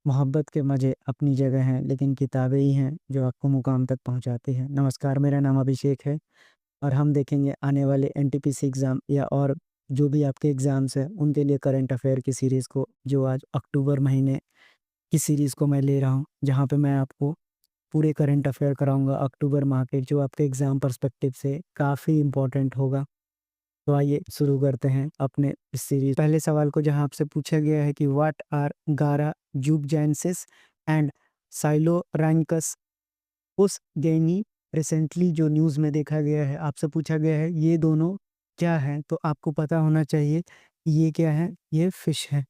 मोहब्बत के मज़े अपनी जगह हैं, लेकिन किताबें ही हैं जो आपको मुकाम तक पहुँचाती हैं। नमस्कार, मेरा नाम अभिषेक है और हम देखेंगे आने वाले एनटीपीसी एग्ज़ाम या और जो भी आपके एग्ज़ाम्स हैं, उनके लिए करंट अफ़ेयर की सीरीज़ को, जो आज अक्टूबर महीने की सीरीज़ को मैं ले रहा हूँ, जहाँ पे मैं आपको पूरे करंट अफ़ेयर कराऊँगा अक्टूबर माह के, जो आपके एग्ज़ाम पर्सपेक्टिव से काफ़ी इम्पोर्टेंट होगा। तो आइए शुरू करते हैं अपने इस सीरीज पहले सवाल को, जहां आपसे पूछा गया है कि व्हाट आर गारा जुबजैंसिस एंड साइलोरैंकस पुसगैनी। रिसेंटली जो न्यूज़ में देखा गया है, आपसे पूछा गया है ये दोनों क्या हैं, तो आपको पता होना चाहिए ये क्या है, ये फिश है।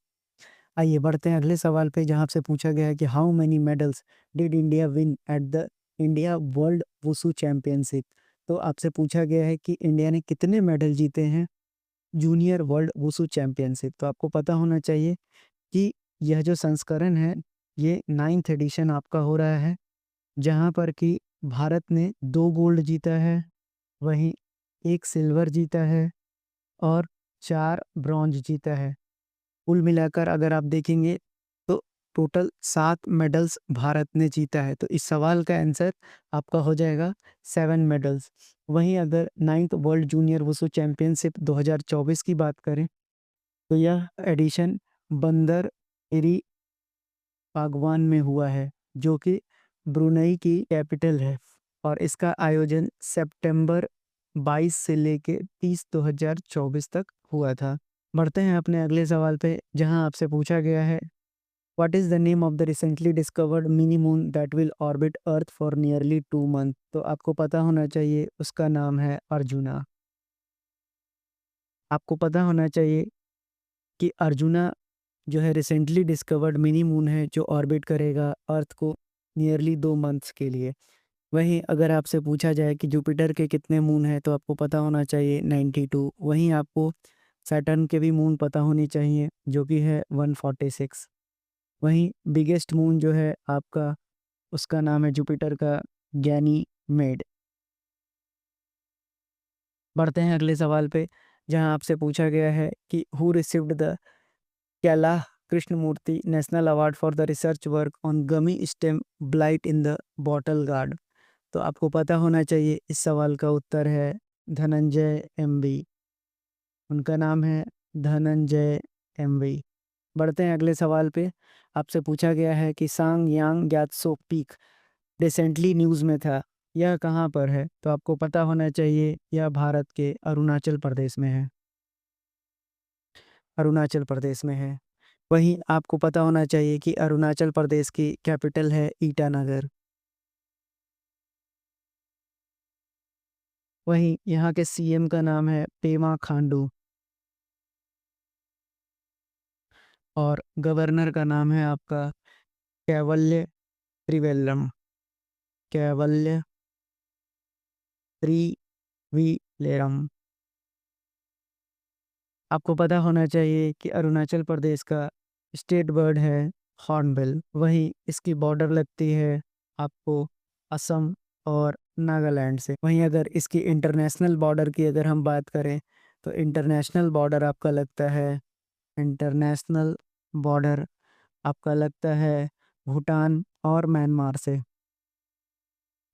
आइए बढ़ते हैं अगले सवाल पे, जहां आपसे पूछा गया है कि how many medals did India win at the India world wushu championship. तो आपसे पूछा गया है कि इंडिया ने कितने मेडल जीते हैं जूनियर वर्ल्ड वुसु चैंपियनशिप। तो आपको पता होना चाहिए कि यह जो संस्करण है, ये 9th एडिशन आपका हो रहा है, जहाँ पर कि भारत ने 2 गोल्ड जीता है, वहीं 1 सिल्वर जीता है और 4 ब्रॉन्ज जीता है। कुल मिलाकर अगर आप देखेंगे तो टोटल 7 मेडल्स भारत ने जीता है। तो इस सवाल का आंसर आपका हो जाएगा 7 मेडल्स। वहीं अगर 9th वर्ल्ड जूनियर वुसु चैंपियनशिप 2024 की बात करें, तो यह एडिशन बंदर एरी बागवान में हुआ है, जो कि ब्रुनई की कैपिटल है, और इसका आयोजन सितंबर 22 से लेके 30 2024 तक हुआ था। बढ़ते हैं अपने अगले सवाल पे, जहां आपसे पूछा गया है what is the name of the recently discovered mini moon that will orbit earth for nearly 2 month. तो आपको पता होना चाहिए उसका नाम है अर्जुना। आपको पता होना चाहिए कि अर्जुना जो है रिसेंटली डिस्कवर्ड मिनी मून है, जो ऑर्बिट करेगा अर्थ को नियरली 2 मंथ्स के लिए। वहीं अगर आपसे पूछा जाए कि जुपिटर के कितने मून हैं, तो आपको पता होना चाहिए 92। वहीं आपको सैटर्न के भी मून पता होनी चाहिए, जो कि है 146। वहीं बिगेस्ट मून जो है आपका, उसका नाम है जुपिटर का गैनी मेड। बढ़ते हैं अगले सवाल पे, जहां आपसे पूछा गया है कि who received the Kailash Krishnamurthy national award for the research work on gummy stem blight in the bottle gourd. तो आपको पता होना चाहिए इस सवाल का उत्तर है धनंजय एमबी। उनका नाम है धनंजय एमबी। बढ़ते हैं अगले सवाल पे, आपसे पूछा गया है कि सांग यांग ग्यात्सो पीक रिसेंटली न्यूज़ में था, यह कहाँ पर है। तो आपको पता होना चाहिए यह भारत के अरुणाचल प्रदेश में है, अरुणाचल प्रदेश में है। वहीं आपको पता होना चाहिए कि अरुणाचल प्रदेश की कैपिटल है ईटानगर। वहीं यहाँ के सीएम का नाम है पेमा खांडू और गवर्नर का नाम है आपका कैवल्य त्रिवेल्लम, कैवल्य त्रिविलेरम। आपको पता होना चाहिए कि अरुणाचल प्रदेश का स्टेट बर्ड है हॉर्नबिल। वहीं इसकी बॉर्डर लगती है आपको असम और नागालैंड से। वहीं अगर इसकी इंटरनेशनल बॉर्डर की अगर हम बात करें, तो इंटरनेशनल बॉर्डर आपका लगता है, इंटरनेशनल बॉर्डर आपका लगता है भूटान और म्यांमार से।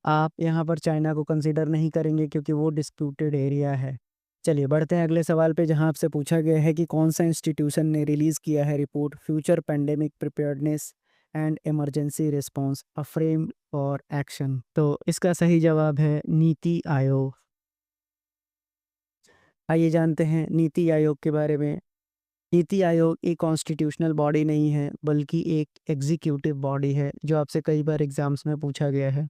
आप यहाँ पर चाइना को कंसीडर नहीं करेंगे क्योंकि वो डिस्प्यूटेड एरिया है। चलिए बढ़ते हैं अगले सवाल पे, जहाँ आपसे पूछा गया है कि कौन सा इंस्टीट्यूशन ने रिलीज़ किया है report future pandemic preparedness and emergency response a frame for action. तो इसका सही जवाब है नीति आयोग। आइए जानते हैं नीति आयोग के बारे में। नीति आयोग एक कॉन्स्टिट्यूशनल बॉडी नहीं है, बल्कि एक एग्जीक्यूटिव बॉडी है, जो आपसे कई बार एग्जाम्स में पूछा गया है।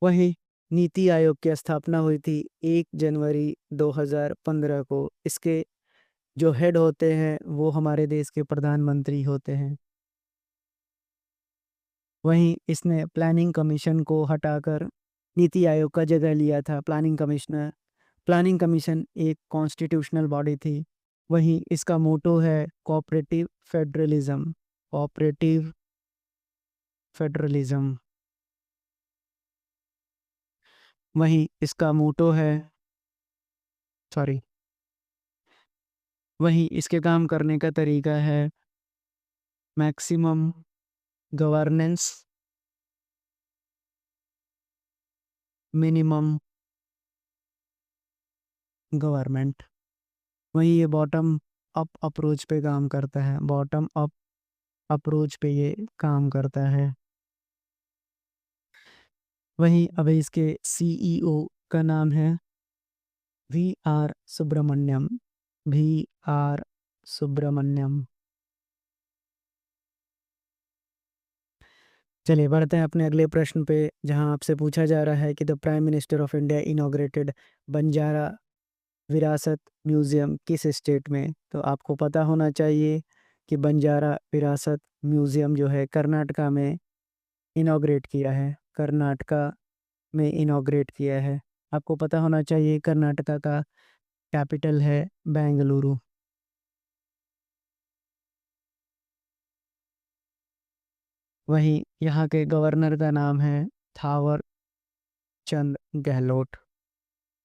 वहीं नीति आयोग की स्थापना हुई थी 1 जनवरी 2015 को। इसके जो हेड होते हैं वो हमारे देश के प्रधानमंत्री होते हैं। वहीं इसने प्लानिंग कमीशन को हटाकर नीति आयोग का जगह लिया था, प्लानिंग कमिश्नर। प्लानिंग कमीशन एक कॉन्स्टिट्यूशनल बॉडी थी। वहीं इसका मोटो है कोऑपरेटिव फेडरलिज्म, कोऑपरेटिव फेडरलिज्म। वहीं इसका मोटो है, सॉरी, वहीं इसके काम करने का तरीका है मैक्सिमम गवर्नेंस, मिनिमम गवर्नमेंट। वहीं ये बॉटम अप अप्रोच पे काम करता है, बॉटम अप अप्रोच पे ये काम करता है। वहीं अभी इसके सीईओ का नाम है V R Subramaniam, V R Subramaniam. चलिए बढ़ते हैं अपने अगले प्रश्न पे, जहां आपसे पूछा जा रहा है कि the prime minister of India inaugurated Banjara विरासत म्यूजियम किस स्टेट में। तो आपको पता होना चाहिए कि बंजारा विरासत म्यूजियम जो है कर्नाटका में इनॉग्रेट किया है, कर्नाटका में इनॉग्रेट किया है। आपको पता होना चाहिए कर्नाटका का कैपिटल है बेंगलुरु। वहीं यहाँ के गवर्नर का नाम है थावर चंद गहलोत,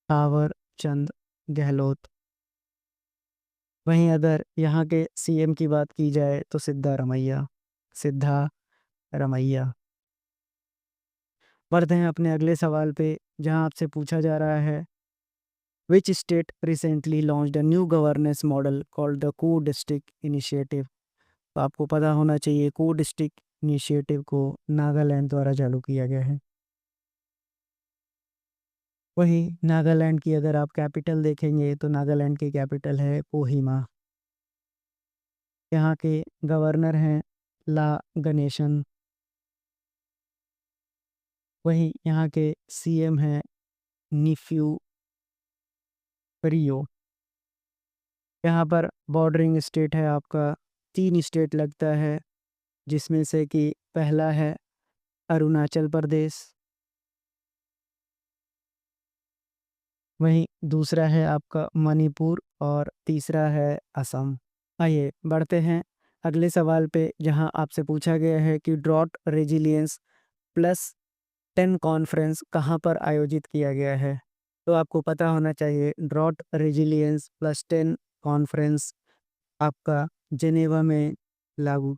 थावर चंद गहलोत। वहीं अगर यहाँ के सीएम की बात की जाए तो सिद्धारमैया, सिद्धारमैया। बढ़ते हैं अपने अगले सवाल पे, जहाँ आपसे पूछा जा रहा है which state recently launched a new governance model called the को डिस्ट्रिक्ट इनिशिएटिव। तो आपको पता होना चाहिए को डिस्ट्रिक्ट इनिशिएटिव को नागालैंड द्वारा चालू किया गया है। वहीं नागालैंड की अगर आप कैपिटल देखेंगे तो नागालैंड की कैपिटल है कोहिमा। यहाँ के गवर्नर हैं ला गणेशन। वहीं यहाँ के सीएम हैं निफ्यू रियो। यहाँ पर बॉर्डरिंग स्टेट है आपका, 3 स्टेट लगता है, जिसमें से कि पहला है अरुणाचल प्रदेश, वहीं दूसरा है आपका मणिपुर और तीसरा है असम। आइए बढ़ते हैं अगले सवाल पे, जहां आपसे पूछा गया है कि ड्रॉट रेजिलियंस +10 कॉन्फ्रेंस कहां पर आयोजित किया गया है। तो आपको पता होना चाहिए ड्रॉट रेजिलियंस +10 कॉन्फ्रेंस आपका जेनेवा में लागू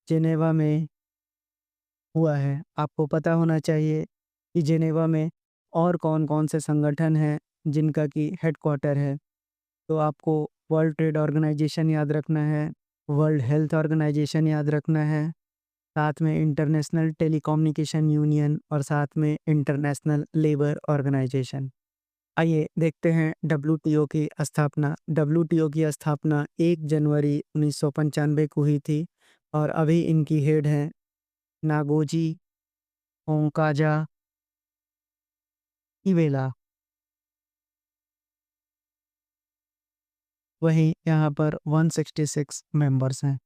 जेनेवा में हुआ है। आपको पता होना चाहिए कि जेनेवा में और कौन कौन से संगठन हैं जिनका कि हेडक्वार्टर है। तो आपको वर्ल्ड ट्रेड ऑर्गेनाइजेशन याद रखना है, वर्ल्ड हेल्थ ऑर्गेनाइजेशन याद रखना है, साथ में इंटरनेशनल टेलीकम्युनिकेशन यूनियन और साथ में इंटरनेशनल लेबर ऑर्गेनाइजेशन। आइए देखते हैं डब्ल्यूटीओ की स्थापना। डब्ल्यूटीओ की स्थापना 1 जनवरी 1995 को हुई थी और अभी इनकी हेड हैं नागोजी ओंकाजा इवेला। वहीं यहाँ पर 166 मेंबर्स हैं।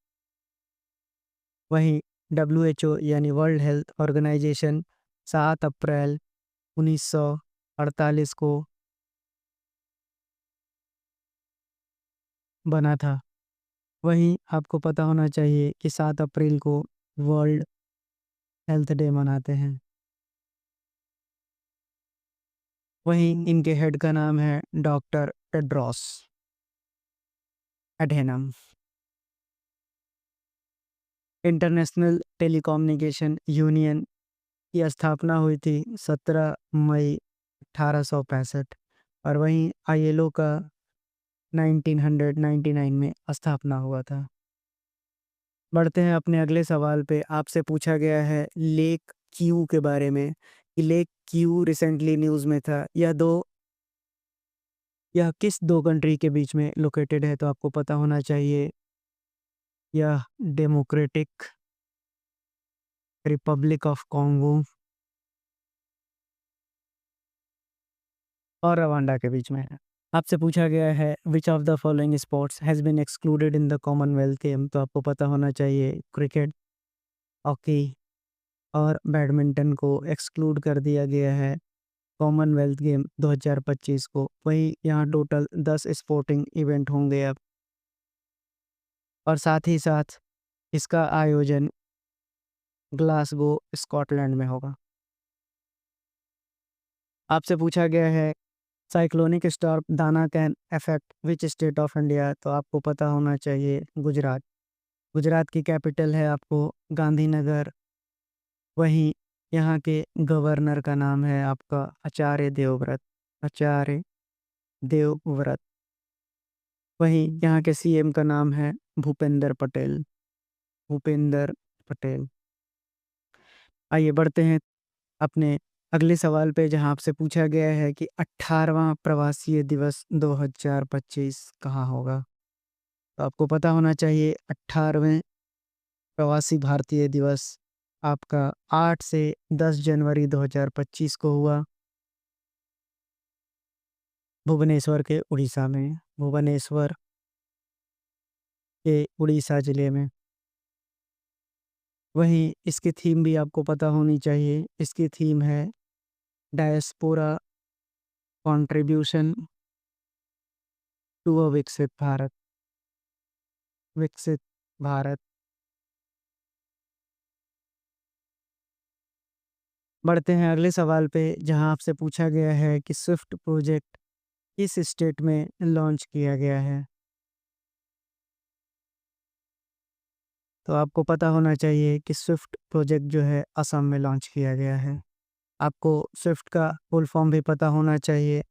वहीं डब्ल्यूएचओ यानी वर्ल्ड हेल्थ ऑर्गेनाइजेशन 7 अप्रैल 1948 को बना था। वहीं आपको पता होना चाहिए कि 7 अप्रैल को वर्ल्ड हेल्थ डे मनाते हैं। वहीं इनके हेड का नाम है doctor Tedros Adhanom. International Telecommunication Union की स्थापना हुई थी 17 मई 1865 और वहीं आईएलओ का 1999 में स्थापना हुआ था। बढ़ते हैं अपने अगले सवाल पे, आपसे पूछा गया है लेक क्यू के बारे में कि लेक क्यू रिसेंटली न्यूज़ में था। यह किस 2 कंट्री के बीच में लोकेटेड है। तो आपको पता होना चाहिए यह डेमोक्रेटिक रिपब्लिक ऑफ कॉन्गो और रवांडा के बीच में है। आपसे पूछा गया है which of the following sports has been excluded in the Commonwealth game. तो आपको पता होना चाहिए क्रिकेट, हॉकी और बैडमिंटन को एक्सक्लूड कर दिया गया है कॉमनवेल्थ गेम 2025 को। वहीं यहाँ टोटल 10 स्पोर्टिंग इवेंट होंगे अब, और साथ ही साथ इसका आयोजन ग्लासगो स्कॉटलैंड में होगा। आपसे पूछा गया है साइक्लोनिक स्टॉर्म दाना can affect which state of India. तो आपको पता होना चाहिए गुजरात। गुजरात की कैपिटल है आपको गांधीनगर। वहीं यहाँ के गवर्नर का नाम है आपका आचार्य देवव्रत। आचार्य देवव्रत। वहीं यहाँ के सीएम का नाम है भूपेंद्र पटेल। भूपेंद्र पटेल। आइए बढ़ते हैं अपने अगले सवाल पे, जहां आपसे पूछा गया है कि 18वां प्रवासी दिवस 2025 कहाँ होगा। तो आपको पता होना चाहिए 18वें प्रवासी भारतीय दिवस आपका 8 से 10 जनवरी 2025 को हुआ, भुवनेश्वर के उड़ीसा में। भुवनेश्वर के उड़ीसा जिले में। वहीं इसकी थीम भी आपको पता होनी चाहिए। इसकी थीम है डायस्पोरा कंट्रीब्यूशन टू अ विकसित भारत। विकसित भारत। बढ़ते हैं अगले सवाल पे, जहां आपसे पूछा गया है कि स्विफ्ट प्रोजेक्ट किस स्टेट में लॉन्च किया गया है। तो आपको पता होना चाहिए कि स्विफ्ट प्रोजेक्ट जो है असम में लॉन्च किया गया है। आपको स्विफ्ट का फुल फॉर्म भी पता होना चाहिए।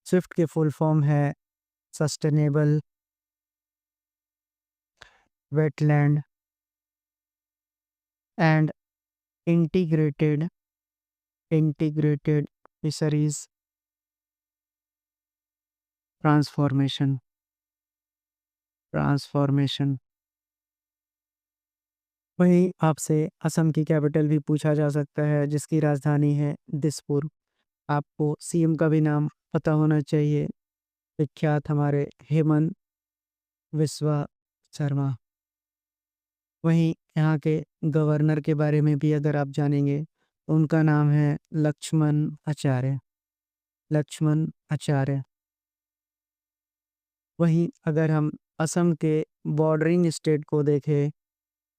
स्विफ्ट के फुल फॉर्म है sustainable wetland and integrated integrated fisheries transformation. Transformation. वहीं आपसे असम की कैपिटल भी पूछा जा सकता है, जिसकी राजधानी है दिसपुर। आपको सीएम का भी नाम पता होना चाहिए, विख्यात हमारे हेमंत विश्वा शर्मा। वहीं यहाँ के गवर्नर के बारे में भी अगर आप जानेंगे तो उनका नाम है लक्ष्मण आचार्य। लक्ष्मण आचार्य। वहीं अगर हम असम के बॉर्डरिंग स्टेट को देखें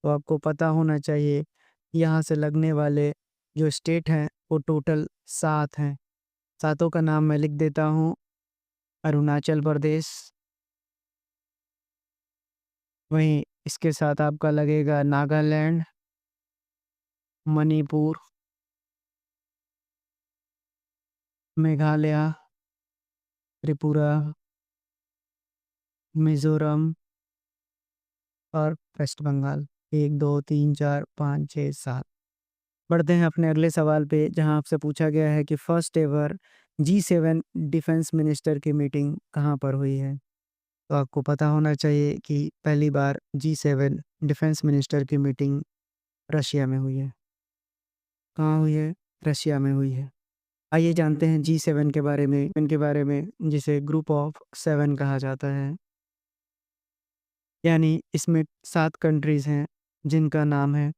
तो आपको पता होना चाहिए यहाँ से लगने वाले जो स्टेट हैं वो टोटल 7 हैं। सातों का नाम मैं लिख देता हूँ। अरुणाचल प्रदेश। वहीं इसके साथ आपका लगेगा नागालैंड, मणिपुर, मेघालय, त्रिपुरा, मिजोरम और वेस्ट बंगाल। 1 2 3 4 5 6 7। बढ़ते हैं अपने अगले सवाल पे, जहां आपसे पूछा गया है कि first ever G7 defence minister की मीटिंग कहाँ पर हुई है। तो आपको पता होना चाहिए कि पहली बार G7 डिफेंस मिनिस्टर की मीटिंग रशिया में हुई है। कहाँ हुई है? रशिया में हुई है। आइए जानते हैं G7 के बारे में, इनके बारे में, जिसे ग्रुप ऑफ 7 कहा जाता है। यानी इसमें 7 कंट्रीज हैं, जिनका नाम है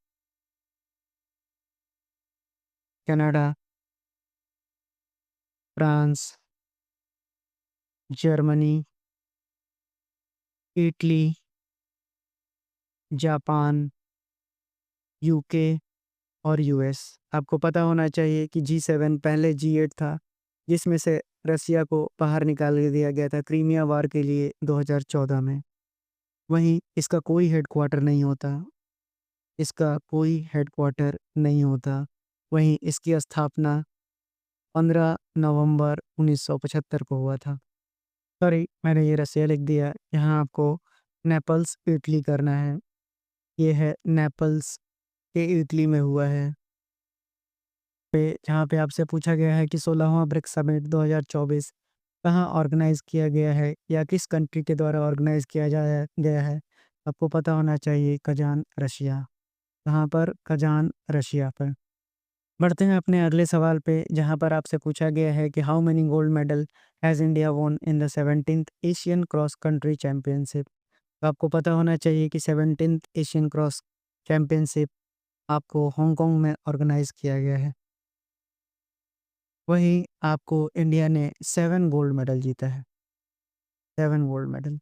Canada, France, Germany, Italy, Japan, UK और यूएस। आपको पता होना चाहिए कि G7 पहले G8 था, जिसमें से रसिया को बाहर निकाल दिया गया था क्रीमिया वार के लिए 2014 में। वहीं इसका कोई हेडक्वार्टर नहीं होता। इसका कोई हेडक्वार्टर नहीं होता। वहीं इसकी स्थापना 15 नवंबर 1975 को हुआ था। सॉरी, मैंने ये रसिया लिख दिया। यहाँ आपको नेपल्स इटली करना है। ये है नेपल्स के इटली में हुआ है। जहाँ पे आपसे पूछा गया है कि 16वां ब्रिक्स समिट 2024 कहाँ ऑर्गेनाइज किया गया है या किस कंट्री के द्वारा ऑर्गेनाइज किया जाया गया है। आपको पता होना चाहिए कजान रशिया। कहाँ पर? कजान रशिया पर। बढ़ते हैं अपने अगले सवाल पे, जहाँ पर आपसे पूछा गया है कि how many gold medal has India won in the 17th Asian cross country championship. तो आपको पता होना चाहिए कि 17th एशियन क्रॉस चैंपियनशिप आपको हांगकांग में ऑर्गेनाइज किया गया है। वहीं आपको इंडिया ने 7 गोल्ड मेडल जीता है। 7 गोल्ड मेडल।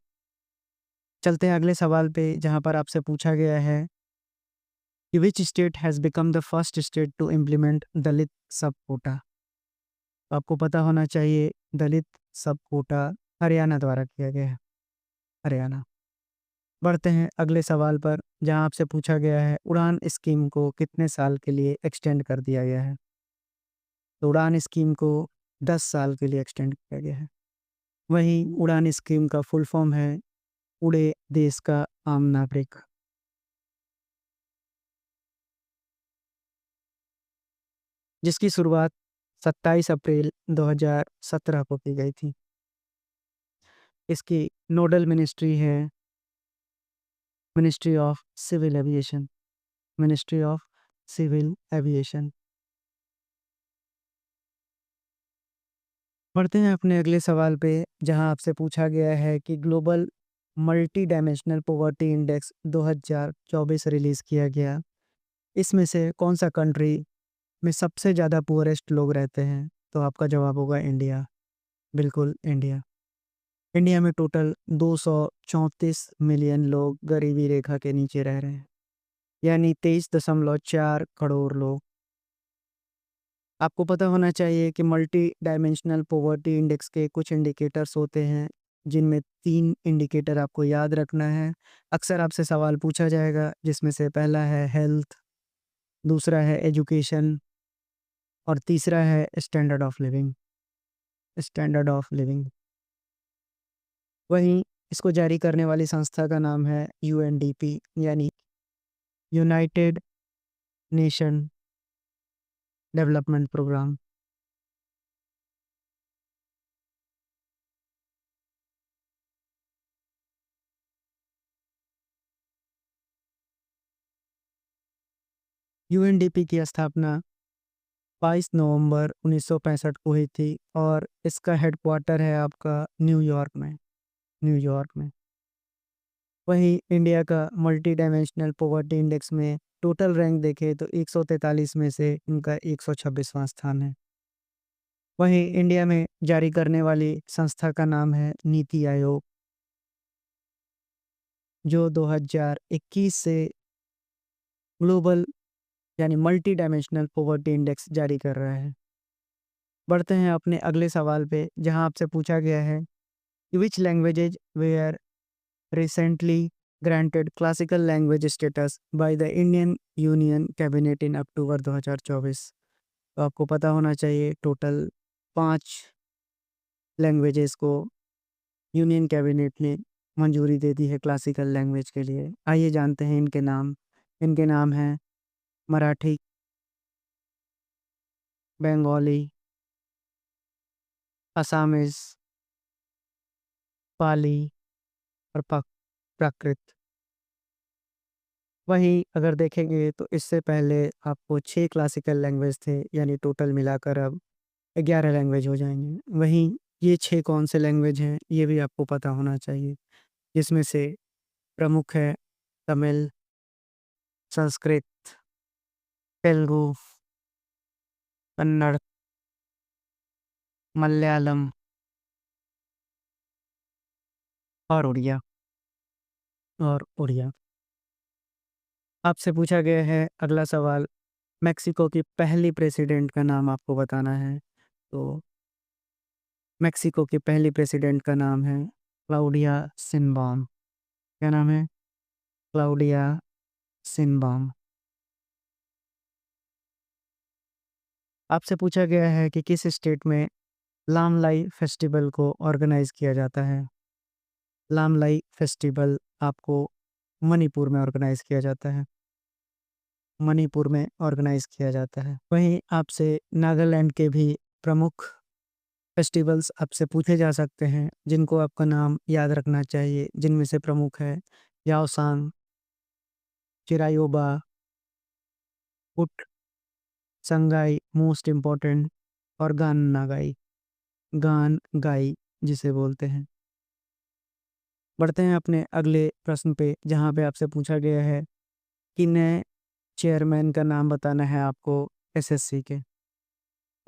चलते हैं अगले सवाल पे, जहाँ पर आपसे पूछा गया है कि which state has become the first state to implement Dalit sub quota. तो आपको पता होना चाहिए दलित सब कोटा हरियाणा द्वारा किया गया है। हरियाणा। बढ़ते हैं अगले सवाल पर, जहाँ आपसे पूछा गया है उड़ान स्कीम को कितने साल के लिए एक्सटेंड कर दिया गया है। तो उड़ान स्कीम को 10 साल के लिए एक्सटेंड किया गया है। वहीं उड़ान स्कीम का फुल फॉर्म है उड़े देश का आम नागरिक, जिसकी शुरुआत 27 अप्रैल 2017 को की गई थी। इसकी नोडल मिनिस्ट्री है Ministry of Civil Aviation, Ministry of Civil Aviation. बढ़ते हैं अपने अगले सवाल पे, जहां आपसे पूछा गया है कि global multi dimensional poverty index 2024 release किया गया। इसमें से कौन सा कंट्री में सबसे ज़्यादा पुअरेस्ट लोग रहते हैं? तो आपका जवाब होगा इंडिया। बिल्कुल इंडिया। इंडिया में टोटल 234 मिलियन लोग गरीबी रेखा के नीचे रह रहे हैं, यानी 23.4 करोड़ लोग। आपको पता होना चाहिए कि मल्टी डायमेंशनल पॉवर्टी इंडेक्स के कुछ इंडिकेटर्स होते हैं, जिनमें 3 इंडिकेटर आपको याद रखना है। अक्सर आपसे सवाल पूछा जाएगा, जिसमें से पहला है हेल्थ, दूसरा है एजुकेशन और तीसरा है standard of living. Standard of living. वहीं इसको जारी करने वाली संस्था का नाम है यूएनडीपी, यानी United Nation Development Programme. UNDP की स्थापना 22 नवंबर 1965 को हुई थी और इसका हेडक्वार्टर है आपका न्यूयॉर्क में। न्यूयॉर्क में। वहीं इंडिया का मल्टी डायमेंशनल पॉवर्टी इंडेक्स में टोटल रैंक देखें तो 143 में से इनका 126वां स्थान है। वहीं इंडिया में जारी करने वाली संस्था का नाम है नीति आयोग, जो 2021 से ग्लोबल यानी मल्टी डायमेंशनल पॉवर्टी इंडेक्स जारी कर रहा है। बढ़ते हैं अपने अगले सवाल पे, जहां आपसे पूछा गया है कि which languages were recently granted classical language status by the Indian union cabinet in October 2024। तो आपको पता होना चाहिए टोटल 5 लैंग्वेजेस को यूनियन कैबिनेट ने मंजूरी दे दी है क्लासिकल लैंग्वेज के लिए। आइए जानते हैं इनके नाम। इनके नाम हैं मराठी, बंगाली, असामीज, पाली और प्राकृत। वहीं अगर देखेंगे तो इससे पहले आपको 6 क्लासिकल लैंग्वेज थे, यानी टोटल मिलाकर अब 11 लैंग्वेज हो जाएंगे। वहीं ये 6 कौन से लैंग्वेज हैं, ये भी आपको पता होना चाहिए, जिसमें से प्रमुख है तमिल, संस्कृत, तेलुगु, कन्नड़, मलयालम और उड़िया। आपसे पूछा गया है अगला सवाल, मेक्सिको की पहली प्रेसिडेंट का नाम आपको बताना है। तो मेक्सिको की पहली प्रेसिडेंट का नाम है क्लाउडिया सिनबाम। क्या नाम है? क्लाउडिया सिनबाम। आपसे पूछा गया है कि किस स्टेट में लामलाई फेस्टिवल को ऑर्गेनाइज किया जाता है। लामलाई फेस्टिवल आपको मणिपुर में ऑर्गेनाइज किया जाता है। मणिपुर में ऑर्गेनाइज किया जाता है। वहीं आपसे नागालैंड के भी प्रमुख फेस्टिवल्स आपसे पूछे जा सकते हैं, जिनको आपका नाम याद रखना चाहिए, जिनमें से प्रमुख है याओसांग, चिरायोबा, उट, संगाई मोस्ट इम्पोर्टेंट और गान नागाई, गान गाई जिसे बोलते हैं। बढ़ते हैं अपने अगले प्रश्न पे, जहाँ पे आपसे पूछा गया है कि नए चेयरमैन का नाम बताना है आपको एसएससी के।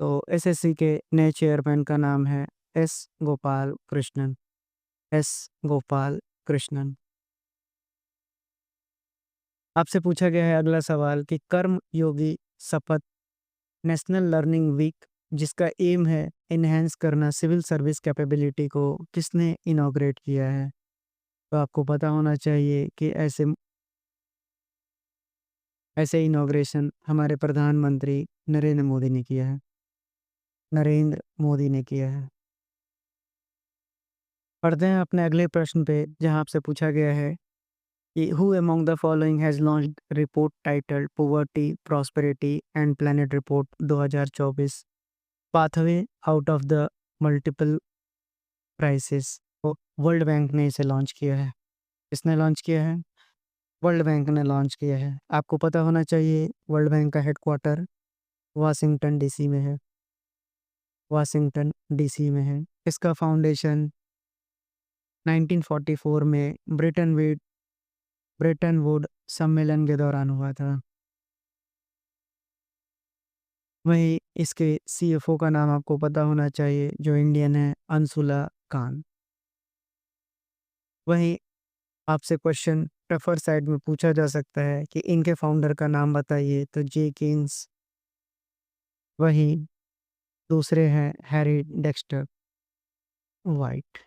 तो एसएससी के नए चेयरमैन का नाम है एस गोपाल कृष्णन। एस गोपाल कृष्णन। आपसे पूछा गया है अगला सवाल कि कर्म योगी शपथ नेशनल लर्निंग वीक, जिसका एम है इन्हेंस करना सिविल सर्विस कैपेबिलिटी को, किसने इनॉग्रेट किया है? तो आपको पता होना चाहिए कि ऐसे ऐसे इनॉग्रेशन हमारे प्रधानमंत्री नरेंद्र मोदी ने किया है। नरेंद्र मोदी ने किया है। पढ़ते हैं अपने अगले प्रश्न पे, जहाँ आपसे पूछा गया है कि who among the following has launched report titled poverty, prosperity and planet report 2024 pathway out of the multiple crisis. तो वर्ल्ड बैंक ने इसे लॉन्च किया है। किसने लॉन्च किया है? वर्ल्ड बैंक ने लॉन्च किया है। आपको पता होना चाहिए वर्ल्ड बैंक का हेडक्वार्टर वाशिंगटन डीसी में है। वाशिंगटन डीसी में है। इसका फाउंडेशन 1944 में ब्रेटन वुड सम्मेलन के दौरान हुआ था। वहीं इसके सीएफओ का नाम आपको पता होना चाहिए, जो इंडियन है, अंशुला कान। वहीं आपसे क्वेश्चन प्रेफर साइड में पूछा जा सकता है कि इनके फाउंडर का नाम बताइए, तो जे केन्स। वहीं दूसरे हैं हैरी डेक्स्टर वाइट।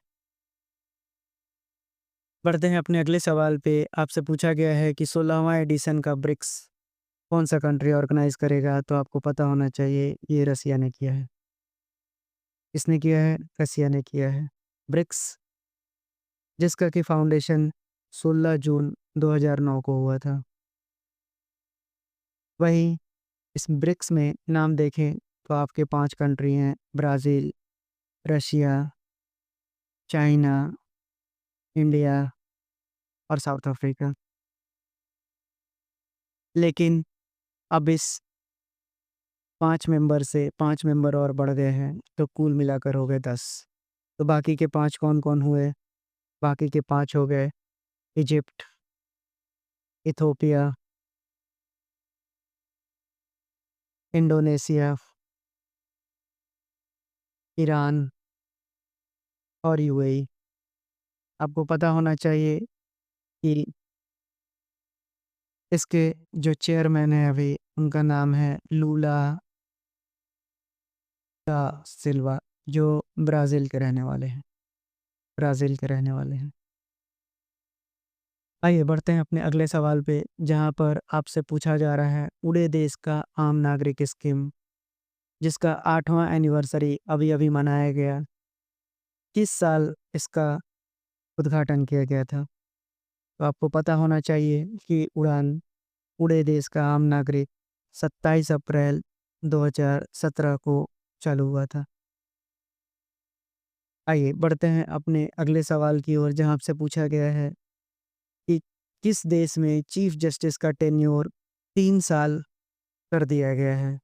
बढ़ते हैं अपने अगले सवाल पे। आपसे पूछा गया है कि 16वां एडिशन का ब्रिक्स कौन सा कंट्री ऑर्गेनाइज करेगा? तो आपको पता होना चाहिए ये रसिया ने किया है। किसने किया है? रसिया ने किया है। ब्रिक्स, जिसका कि फाउंडेशन 16 जून 2009 को हुआ था। वहीं इस ब्रिक्स में नाम देखें तो आपके 5 कंट्री हैं, ब्राज़ील, रशिया, चाइना, इंडिया और साउथ अफ्रीका। लेकिन अब इस 5 मेंबर से 5 मेंबर और बढ़ गए हैं, तो कुल मिलाकर हो गए 10। तो बाकी के 5 कौन-कौन हुए? बाकी के 5 हो गए इजिप्ट, इथियोपिया, इंडोनेशिया, ईरान और यूएई। आपको पता होना चाहिए कि इसके जो चेयरमैन हैं अभी, उनका नाम है लूला दा सिल्वा, जो ब्राज़ील के रहने वाले हैं। ब्राज़ील के रहने वाले हैं। आइए बढ़ते हैं अपने अगले सवाल पे, जहाँ पर आपसे पूछा जा रहा है उड़े देश का आम नागरिक स्कीम, जिसका 8वां एनिवर्सरी अभी-अभी मनाया गया। किस साल इसका उद्घाटन किया गया था? तो आपको पता होना चाहिए कि उड़े देश का आम नागरिक 27 अप्रैल 2017 को चालू हुआ था। आइए बढ़ते हैं अपने अगले सवाल की ओर, जहाँ आपसे पूछा गया है कि किस देश में चीफ जस्टिस का टेन्योर 3 साल कर दिया गया है?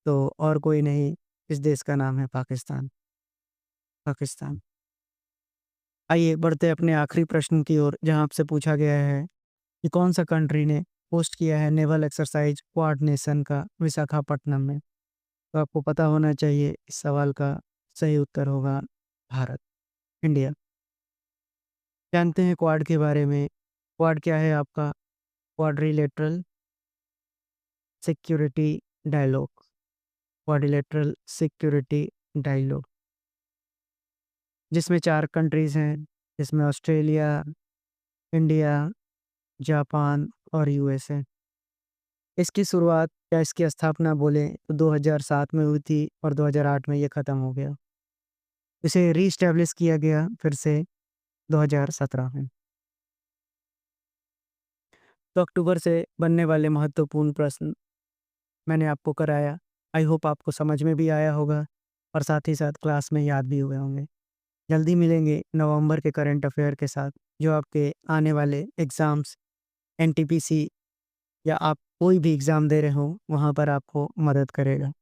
तो और कोई नहीं, इस देश का नाम है पाकिस्तान। पाकिस्तान। आइए बढ़ते हैं अपने आखिरी प्रश्न की ओर, जहाँ आपसे पूछा गया है कि कौन सा कंट्री ने होस्ट किया है नेवल एक्सरसाइज कोऑर्डिनेशन का विशाखापट्टनम में? तो आपको पता होना चाहिए इस सवाल का सही उत्तर होगा भारत, इंडिया। जानते हैं क्वाड के बारे में। क्वाड क्या है आपका? Quadrilateral Security Dialogue. Quadrilateral Security Dialogue, जिसमें 4 कंट्रीज़ हैं, जिसमें ऑस्ट्रेलिया, इंडिया, जापान और यूएसए। इसकी शुरुआत या इसकी स्थापना बोलें तो 2007 में हुई थी और 2008 में ये ख़त्म हो गया। इसे रीस्टैब्लिश किया गया फिर से 2017 में। तो अक्टूबर से बनने वाले महत्वपूर्ण प्रश्न मैंने आपको कराया। आई होप आपको समझ में भी आया होगा और साथ ही साथ क्लास में याद भी हुए होंगे। जल्दी मिलेंगे नवंबर के करंट अफेयर के साथ, जो आपके आने वाले एग्ज़ाम्स, एनटीपीसी या आप कोई भी एग्ज़ाम दे रहे हो, वहाँ पर आपको मदद करेगा।